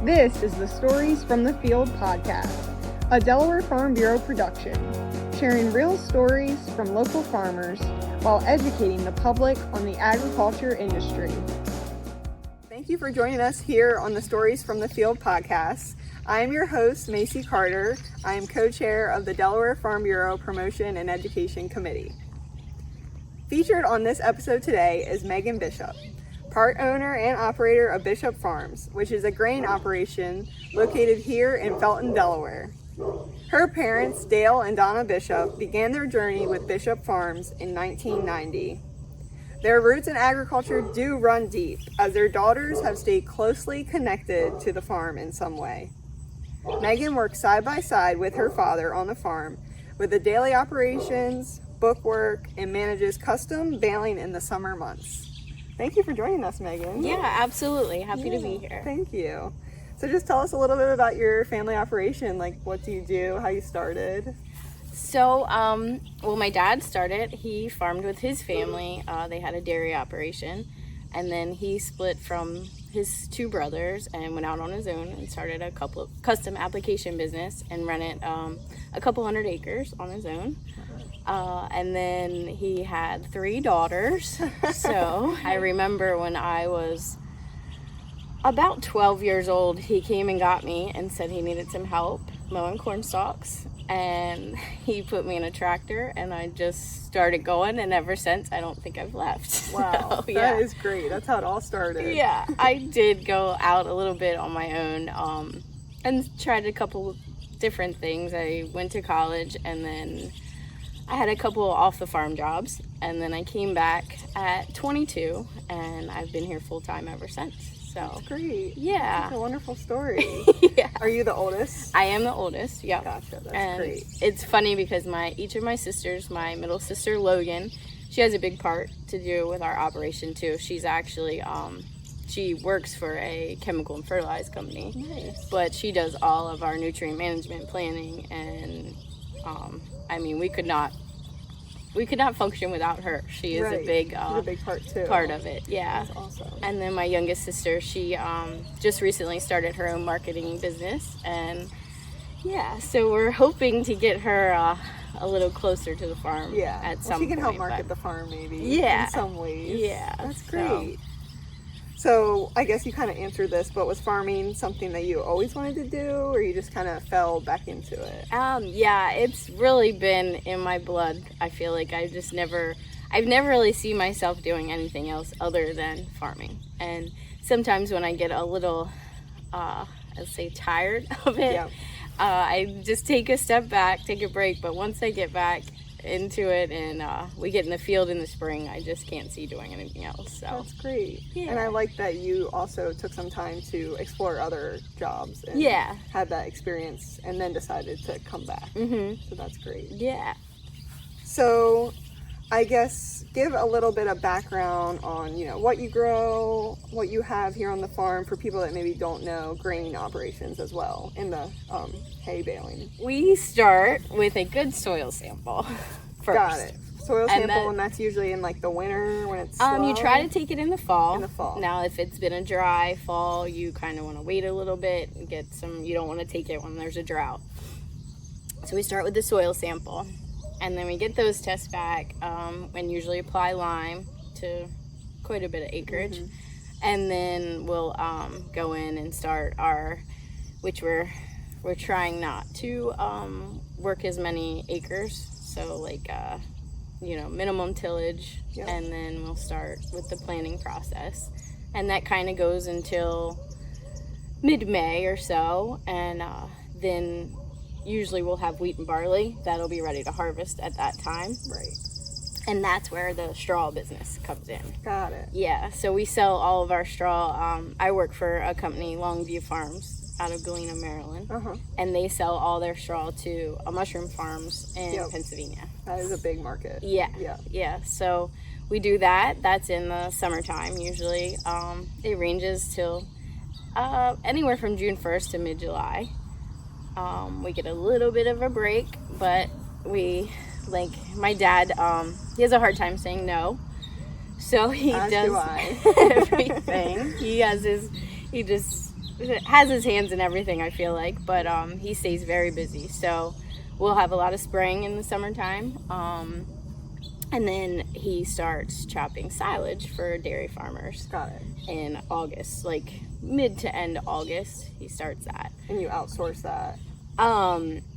This is the Stories from the Field podcast, a Delaware Farm Bureau production, sharing real stories from local farmers while educating the public on the agriculture industry. Thank you for joining us here on the Stories from the Field podcast. I am your host, Macy Carter. I am co-chair of the Delaware Farm Bureau Promotion and Education Committee. Featured on this episode today is Megan Bishop, part owner and operator of Bishop Farms, which is a grain operation located here in Felton, Delaware. Her parents, Dale and Donna Bishop, began their journey with Bishop Farms in 1990. Their roots in agriculture do run deep, as their daughters have stayed closely connected to the farm in some way. Megan works side by side with her father on the farm with the daily operations, book work, and manages custom baling in the summer months. Thank you for joining us, Megan. Yeah, absolutely. Happy to be here. Thank you. So just tell us a little bit about your family operation. Like, what do you do, how you started? So, well, my dad started. He farmed with his family. They had a dairy operation. And then he split from his two brothers and went out on his own and started a couple of custom application business and rented a couple hundred acres on his own. And then he had 3 daughters. So I remember when I was about 12 years old, he came and got me and said he needed some help mowing corn stalks. And he put me in a tractor and I just started going. And ever since, I don't think I've left. Wow, so, that is great. That's how it all started. Yeah, I did go out a little bit on my own and tried a couple different things. I went to college and then I had a couple off the farm jobs, and then I came back at 22, and I've been here full time ever since. So that's great. Yeah, that's a wonderful story. Yeah. Are you the oldest? I am the oldest. Yeah. Gotcha. That's and great. It's funny because each of my sisters, my middle sister Logan, she has a big part to do with our operation too. She's actually she works for a chemical and fertilizer company. Nice. But she does all of our nutrient management planning, and I mean, we could not function without her. She is right. a big part too. Part of it. Yeah. That's awesome. And then my youngest sister, she just recently started her own marketing business, and yeah, so we're hoping to get her a little closer to the farm. Yeah. At some she can point, help market the farm maybe. Yeah. In some ways. Yeah. That's great. So I guess you kind of answered this, but was farming something that you always wanted to do, or you just kind of fell back into it? Yeah, it's really been in my blood. I feel like I've never really seen myself doing anything else other than farming. And sometimes when I get a little, let's say, tired of it, yep. I just take a step back, take a break. But once I get back into it and we get in the field in the spring, I just can't see doing anything else. So that's great. Yeah. And I like that you also took some time to explore other jobs and had that experience and then decided to come back. Mm-hmm. So that's great. Yeah. So I guess give a little bit of background on what you grow, what you have here on the farm for people that maybe don't know grain operations as well in the hay baling. We start with a good soil sample first. Got it. Soil sample, and that's usually in like the winter when it's slow. You try to take it in the fall. In the fall. Now, if it's been a dry fall, you kind of want to wait a little bit and get some. You don't want to take it when there's a drought. So we start with the soil sample, and then we get those tests back, and usually apply lime to quite a bit of acreage, and then we'll go in and start which we're trying not to work as many acres, so like minimum tillage. Yep. And then we'll start with the planting process, and that kind of goes until mid-May or so, and then usually we'll have wheat and barley that'll be ready to harvest at that time. Right. And that's where the straw business comes in. Got it. Yeah, so we sell all of our straw. I work for a company, Longview Farms, out of Galena, Maryland. And they sell all their straw to mushroom farms in Pennsylvania. That is a big market. Yeah. So we do that. That's in the summertime usually. It ranges till anywhere from June 1st to mid-July. We get a little bit of a break, but like my dad, he has a hard time saying no, so he does everything. He just has his hands in everything, I feel like, but he stays very busy. So we'll have a lot of spraying in the summertime. And then he starts chopping silage for dairy farmers. Got it. In August, like mid to end August, he starts that. And you outsource that?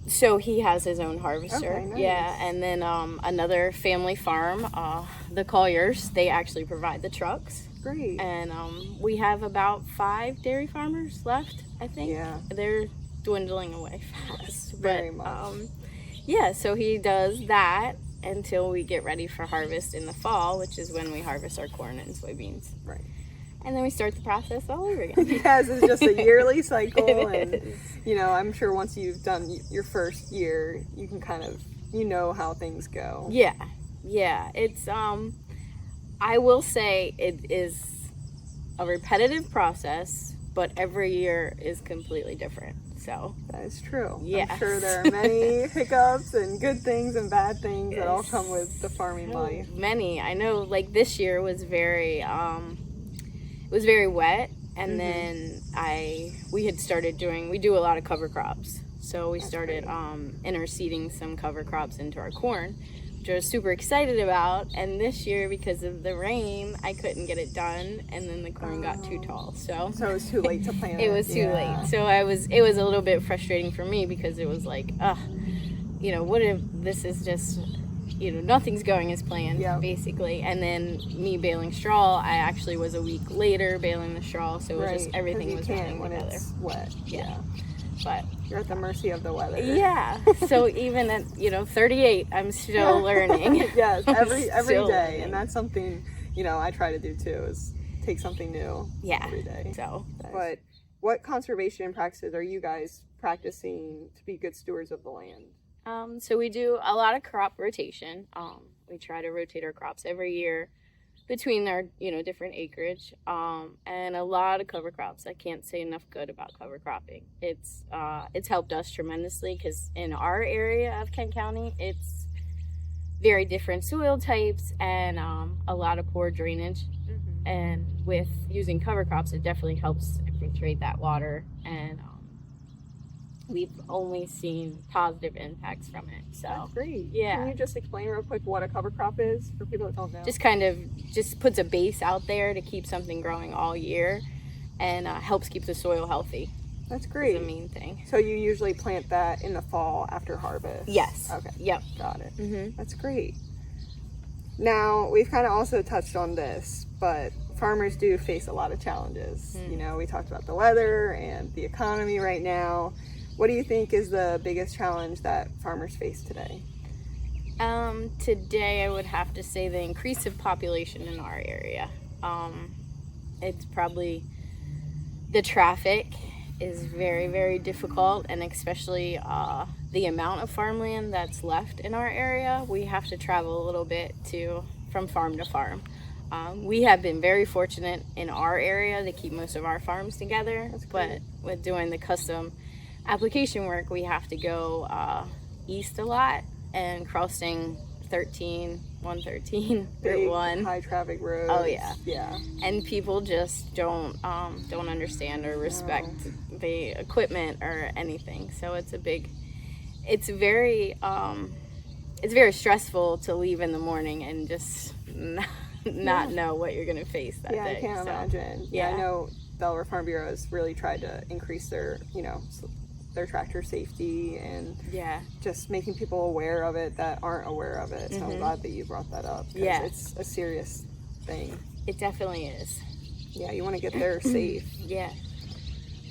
So he has his own harvester. Okay, nice. Yeah, and then another family farm, the Colliers, they actually provide the trucks. Great. And we have about 5 dairy farmers left, I think. Yeah. They're dwindling away fast. Very much. Yeah, so he does that until we get ready for harvest in the fall, which is when we harvest our corn and soybeans. Right. And then we start the process all over again. Yes, it's just a yearly cycle. It and, is. I'm sure once you've done your first year, you can kind of, how things go. Yeah. It's, I will say it is a repetitive process, but every year is completely different. So that is true. Yes. I'm sure there are many hiccups and good things and bad things that all come with the farming life. Many. I know, like this year was very, it was very wet, and then we had started we do a lot of cover crops. So we started interseeding some cover crops into our corn, which I was super excited about. And this year, because of the rain, I couldn't get it done, and then the corn got too tall. So it was too late to plant it. It was too late. So it was a little bit frustrating for me, because it was like, what if this is just, nothing's going as planned, basically. And then me baling straw, I actually was a week later baling the straw, so it was just everything was running when together. It's wet. Yeah. But you're at the mercy of the weather. Yeah. So even at 38, I'm still learning. Yes, every day, learning. and that's something I try to do too, is take something new every day. So, but what conservation practices are you guys practicing to be good stewards of the land? So we do a lot of crop rotation. We try to rotate our crops every year between our different acreage, and a lot of cover crops. I can't say enough good about cover cropping. It's helped us tremendously, because in our area of Kent County, it's very different soil types and a lot of poor drainage. And with using cover crops, it definitely helps infiltrate that water, and we've only seen positive impacts from it. So that's great. Yeah. Can you just explain real quick what a cover crop is for people that don't know? Just puts a base out there to keep something growing all year, and helps keep the soil healthy. That's great. That's the main thing. So you usually plant that in the fall after harvest? Yes. Okay. Yep. Got it. That's great. Now, we've kind of also touched on this, but farmers do face a lot of challenges. We talked about the weather and the economy right now. What do you think is the biggest challenge that farmers face today? Today I would have to say the increase of population in our area. It's probably the traffic is very, very difficult, and especially the amount of farmland that's left in our area. We have to travel a little bit from farm to farm. We have been very fortunate in our area to keep most of our farms together, but with doing the custom application work, we have to go east a lot, and crossing 113, Route 1. High traffic roads. Oh yeah. Yeah. And people just don't understand or respect the equipment or anything. So it's very stressful to leave in the morning and just not know what you're gonna face that day. Yeah, I can't imagine. Yeah, I know Delaware Farm Bureau has really tried to increase their tractor safety and just making people aware of it that aren't aware of it. So I'm glad that you brought that up, because it's a serious thing. It definitely is. Yeah, you want to get there safe. Yeah.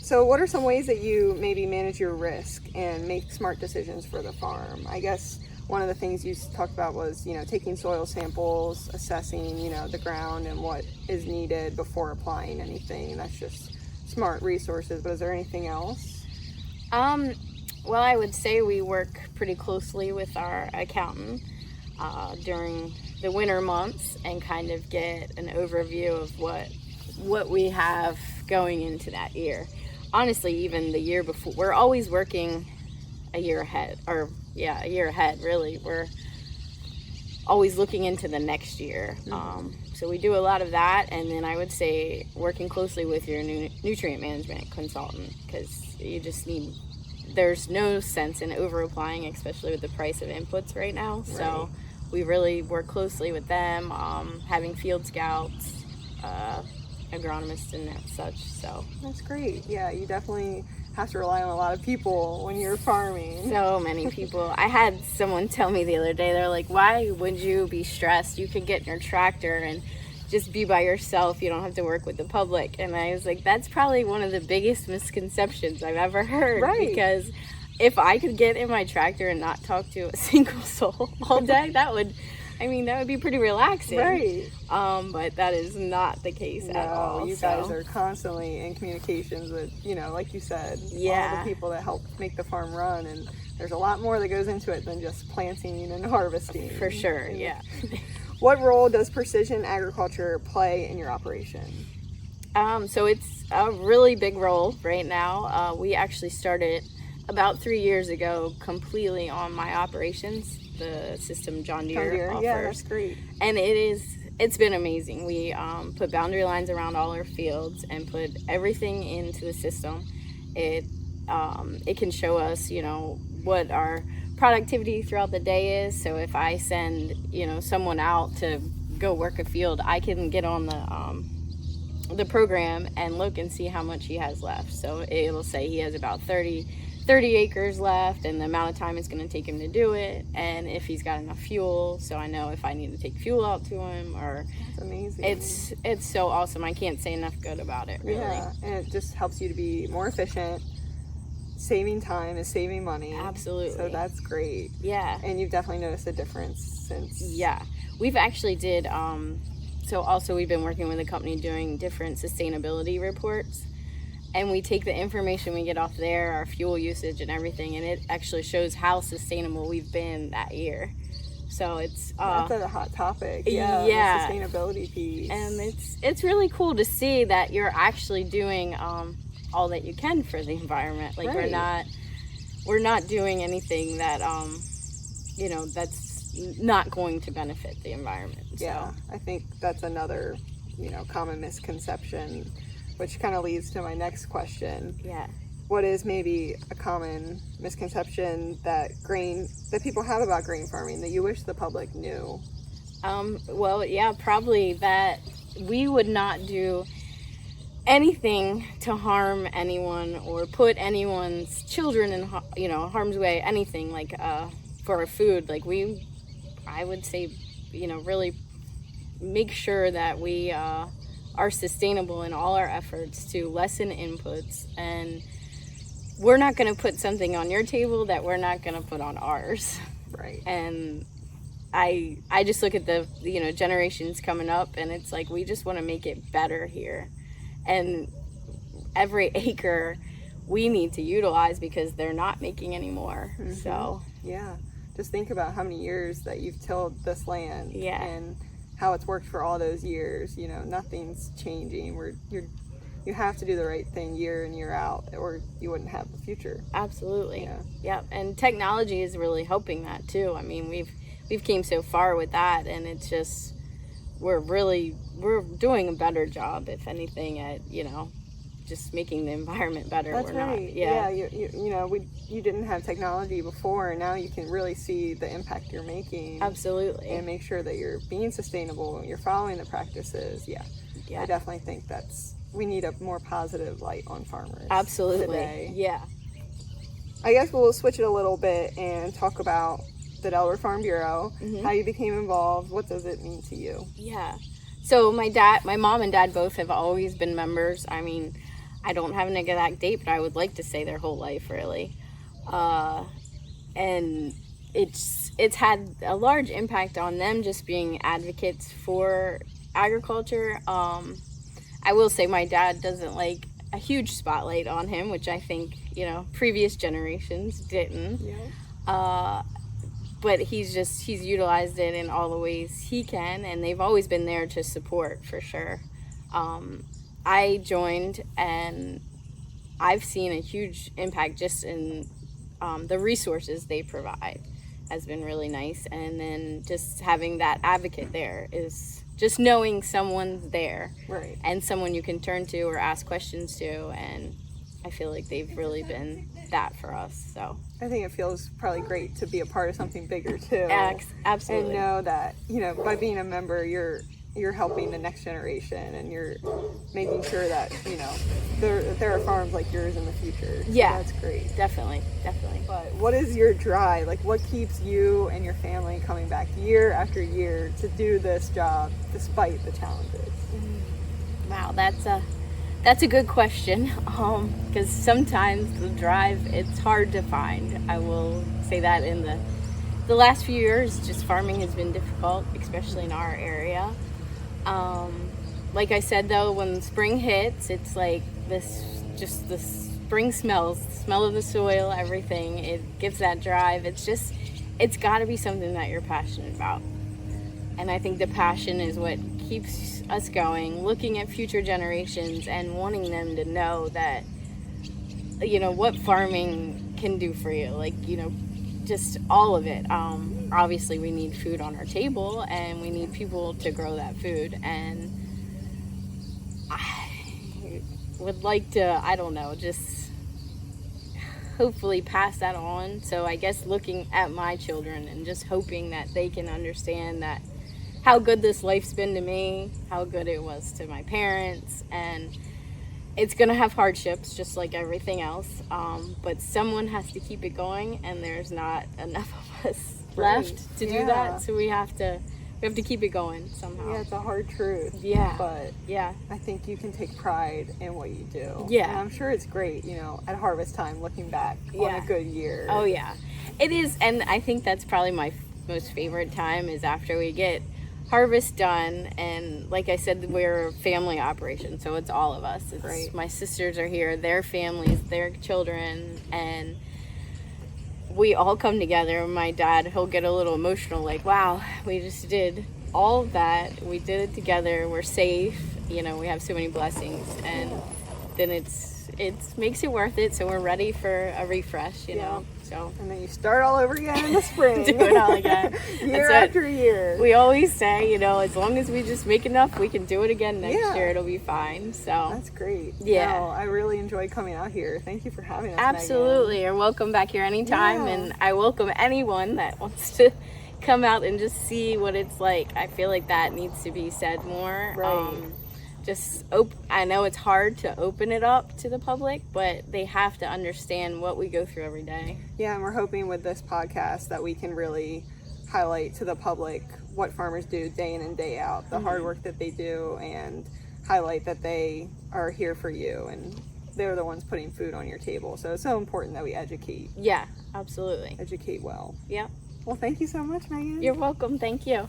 So what are some ways that you maybe manage your risk and make smart decisions for the farm? I guess one of the things you talked about was, taking soil samples, assessing, the ground and what is needed before applying anything. That's just smart resources. But is there anything else? Well, I would say we work pretty closely with our accountant during the winter months, and kind of get an overview of what we have going into that year. Honestly, even the year before, we're always working a year ahead, really. We're always looking into the next year. So we do a lot of that, and then I would say working closely with your nutrient management consultant, because you just need, there's no sense in over applying, especially with the price of inputs right now. Right. So we really work closely with them, having field scouts, agronomists and such. So that's great. Yeah, you definitely have to rely on a lot of people when you're farming. So many people. I had someone tell me the other day, they're like, why would you be stressed? You could get in your tractor and just be by yourself. You don't have to work with the public. And I was like, that's probably one of the biggest misconceptions I've ever heard. Right. Because if I could get in my tractor and not talk to a single soul all day, that would be pretty relaxing. Right. But that is not the case at all. You guys are constantly in communications with, like you said, all the people that help make the farm run. And there's a lot more that goes into it than just planting and harvesting. For sure, yeah. What role does precision agriculture play in your operation? So it's a really big role right now. We actually started about 3 years ago completely on my operations, the system John Deere offers. Yeah, that's great. And it's been amazing. We put boundary lines around all our fields and put everything into the system. It can show us, what our productivity throughout the day is. So if I send, someone out to go work a field, I can get on the program and look and see how much he has left. So it'll say he has about 30 acres left and the amount of time it's going to take him to do it, and if he's got enough fuel, so I know if I need to take fuel out to him. Or that's amazing. It's so awesome. I can't say enough good about it, really. Yeah, and it just helps you to be more efficient. Saving time is saving money. Absolutely. So that's great. Yeah. And you've definitely noticed a difference since. Yeah. We've actually did, so also we've been working with a company doing different sustainability reports. And we take the information we get off there, our fuel usage and everything, and it actually shows how sustainable we've been that year. So it's that's a hot topic. Yeah. The sustainability piece. And it's really cool to see that you're actually doing all that you can for the environment. Like we're not doing anything that that's not going to benefit the environment. So. Yeah, I think that's another common misconception, which kind of leads to my next question. Yeah. What is maybe a common misconception that people have about grain farming that you wish the public knew? Well, yeah, probably that we would not do anything to harm anyone or put anyone's children in harm's way, anything like for our food. Like I would say, really make sure that we are sustainable in all our efforts to lessen inputs, and we're not going to put something on your table that we're not going to put on ours. Right. And I just look at the generations coming up, and it's like we just want to make it better here, and every acre we need to utilize because they're not making any more. Mm-hmm. So yeah, just think about how many years that you've tilled this land. Yeah. And how it's worked for all those years. Nothing's changing. You have to do the right thing year in, year out, or you wouldn't have the future. Absolutely. Yeah. And technology is really helping that too. I mean, we've came so far with that, and it's just we're doing a better job, if anything, at just making the environment better. That's right. Yeah. You didn't have technology before, and now you can really see the impact you're making. Absolutely. And make sure that you're being sustainable, you're following the practices. Yeah. I definitely think we need a more positive light on farmers. Absolutely. Today. Yeah. I guess we'll switch it a little bit and talk about the Delaware Farm Bureau, how you became involved. What does it mean to you? Yeah. So my mom and dad both have always been members. I mean, I don't have an exact date, but I would like to say their whole life, really. And it's had a large impact on them just being advocates for agriculture. I will say my dad doesn't like a huge spotlight on him, which I think, previous generations didn't. Yeah. But he's utilized it in all the ways he can, and they've always been there to support, for sure. I joined, and I've seen a huge impact just in the resources they provide has been really nice. And then just having that advocate there is just knowing someone's there, Right. and someone you can turn to or ask questions to, and I feel like they've really been that for us. So I think it feels probably great to be a part of something bigger too. Absolutely. And know that, by being a member, you're helping the next generation, and you're making sure that, there are farms like yours in the future. Yeah. So that's great. Definitely. But what is your drive? Like, what keeps you and your family coming back year after year to do this job despite the challenges? Wow, that's a good question, because sometimes the drive, it's hard to find. I will say that in the last few years, just farming has been difficult, especially in our area. Like I said, though, when spring hits, it's like the spring smells, the smell of the soil, everything. It gives that drive. It's got to be something that you're passionate about. And I think the passion is what keeps us going, looking at future generations and wanting them to know that, what farming can do for you. Like, just all of it. Obviously, we need food on our table, and we need people to grow that food. And I would like to, just hopefully pass that on. So I guess looking at my children and just hoping that they can understand that how good this life's been to me, how good it was to my parents, and it's going to have hardships just like everything else, but someone has to keep it going, and there's not enough of us left to do that, so we have to keep it going somehow. Yeah, it's a hard truth. Yeah. But yeah, I think you can take pride in what you do. Yeah. And I'm sure it's great, at harvest time, looking back on a good year. Oh yeah, it is. And I think that's probably my most favorite time, is after we get harvest done. And like I said, we're a family operation, so it's all of us. It's my sisters are here, their families, their children, and we all come together. My dad, he'll get a little emotional, like, wow, we just did all of that, we did it together, we're safe, we have so many blessings, and then it makes it worth it, so we're ready for a refresh, you know. So and then you start all over again in the spring. Do it all again. Year after year. We always say, as long as we just make enough, we can do it again next year. It'll be fine. So that's great. Yeah. No, I really enjoy coming out here. Thank you for having us. Absolutely. Megan. You're welcome back here anytime. And I welcome anyone that wants to come out and just see what it's like. I feel like that needs to be said more. Right. I know it's hard to open it up to the public, but they have to understand what we go through every day. Yeah, and we're hoping with this podcast that we can really highlight to the public what farmers do day in and day out, the hard work that they do, and highlight that they are here for you, and they're the ones putting food on your table. So it's so important that we educate. Yeah, absolutely. Educate well. Yeah. Well, thank you so much, Megan. You're welcome. Thank you.